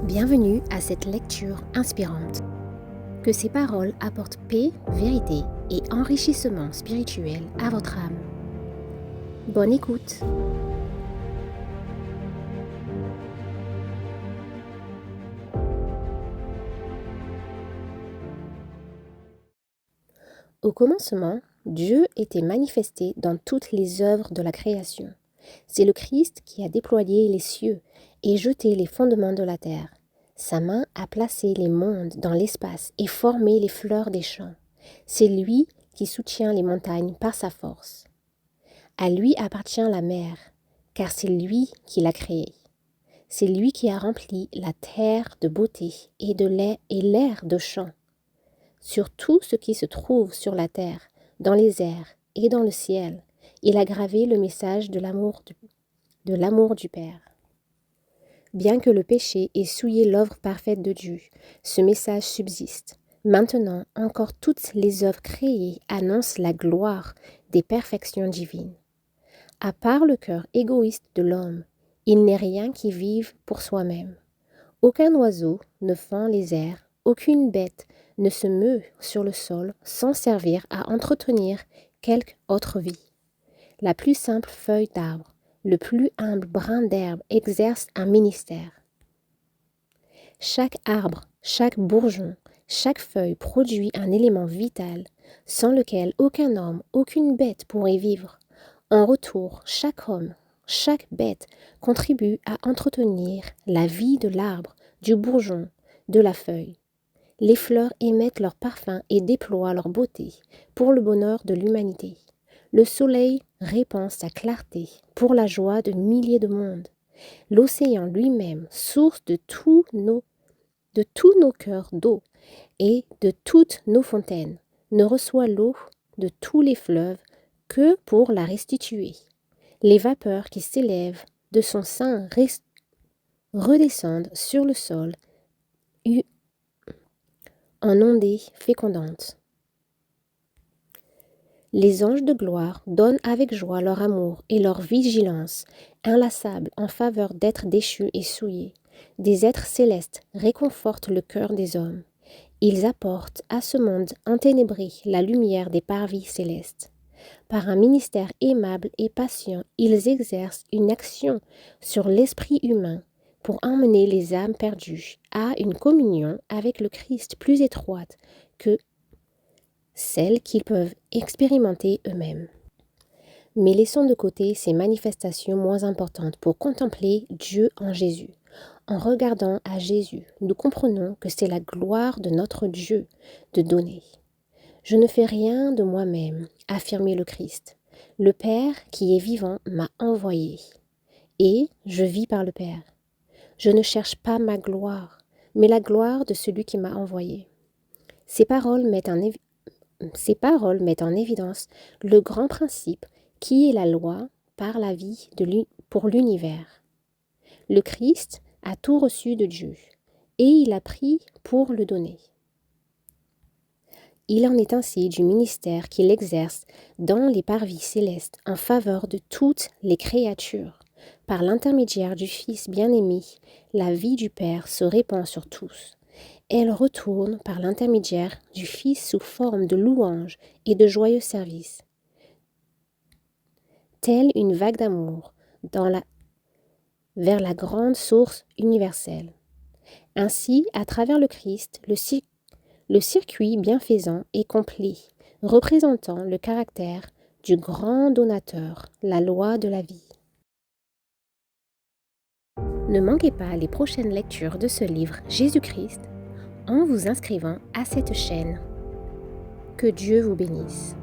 Bienvenue à cette lecture inspirante. Que ces paroles apportent paix, vérité et enrichissement spirituel à votre âme. Bonne écoute. Au commencement, Dieu était manifesté dans toutes les œuvres de la création. C'est le Christ qui a déployé les cieux et jeté les fondements de la terre. Sa main a placé les mondes dans l'espace et formé les fleurs des champs. C'est lui qui soutient les montagnes par sa force. À lui appartient la mer, car c'est lui qui l'a créée. C'est lui qui a rempli la terre de beauté et de lait et l'air de chant. Sur tout ce qui se trouve sur la terre, dans les airs et dans le ciel, il a gravé le message de l'amour du Père. Bien que le péché ait souillé l'œuvre parfaite de Dieu, ce message subsiste. Maintenant, encore toutes les œuvres créées annoncent la gloire des perfections divines. À part le cœur égoïste de l'homme, il n'est rien qui vive pour soi-même. Aucun oiseau ne fend les airs, aucune bête ne se meut sur le sol sans servir à entretenir quelque autre vie. La plus simple feuille d'arbre, le plus humble brin d'herbe exerce un ministère. Chaque arbre, chaque bourgeon, chaque feuille produit un élément vital sans lequel aucun homme, aucune bête pourrait vivre. En retour, chaque homme, chaque bête contribue à entretenir la vie de l'arbre, du bourgeon, de la feuille. Les fleurs émettent leur parfum et déploient leur beauté pour le bonheur de l'humanité. Le soleil répand sa clarté pour la joie de milliers de mondes. L'océan lui-même, source de tous nos cœurs d'eau et de toutes nos fontaines, ne reçoit l'eau de tous les fleuves que pour la restituer. Les vapeurs qui s'élèvent de son sein redescendent sur le sol en ondées fécondantes. Les anges de gloire donnent avec joie leur amour et leur vigilance inlassable en faveur d'êtres déchus et souillés. Des êtres célestes réconfortent le cœur des hommes. Ils apportent à ce monde enténébré la lumière des parvis célestes. Par un ministère aimable et patient, ils exercent une action sur l'esprit humain pour emmener les âmes perdues à une communion avec le Christ plus étroite que celle qu'ils peuvent expérimenter eux-mêmes. Mais laissons de côté ces manifestations moins importantes pour contempler Dieu en Jésus. En regardant à Jésus, nous comprenons que c'est la gloire de notre Dieu de donner. Je ne fais rien de moi-même, affirmait le Christ. Le Père qui est vivant m'a envoyé, et je vis par le Père. Je ne cherche pas ma gloire, mais la gloire de celui qui m'a envoyé. Ces paroles mettent en évidence le grand principe qui est la loi par la vie pour l'univers. Le Christ a tout reçu de Dieu, et il a pris pour le donner. Il en est ainsi du ministère qu'il exerce dans les parvis célestes en faveur de toutes les créatures. Par l'intermédiaire du Fils bien-aimé, la vie du Père se répand sur tous. Elle retourne par l'intermédiaire du Fils sous forme de louanges et de joyeux services. Telle une vague d'amour vers la grande source universelle. Ainsi, à travers le Christ, le circuit bienfaisant est complet, représentant le caractère du grand donateur, la loi de la vie. Ne manquez pas les prochaines lectures de ce livre Jésus-Christ en vous inscrivant à cette chaîne. Que Dieu vous bénisse.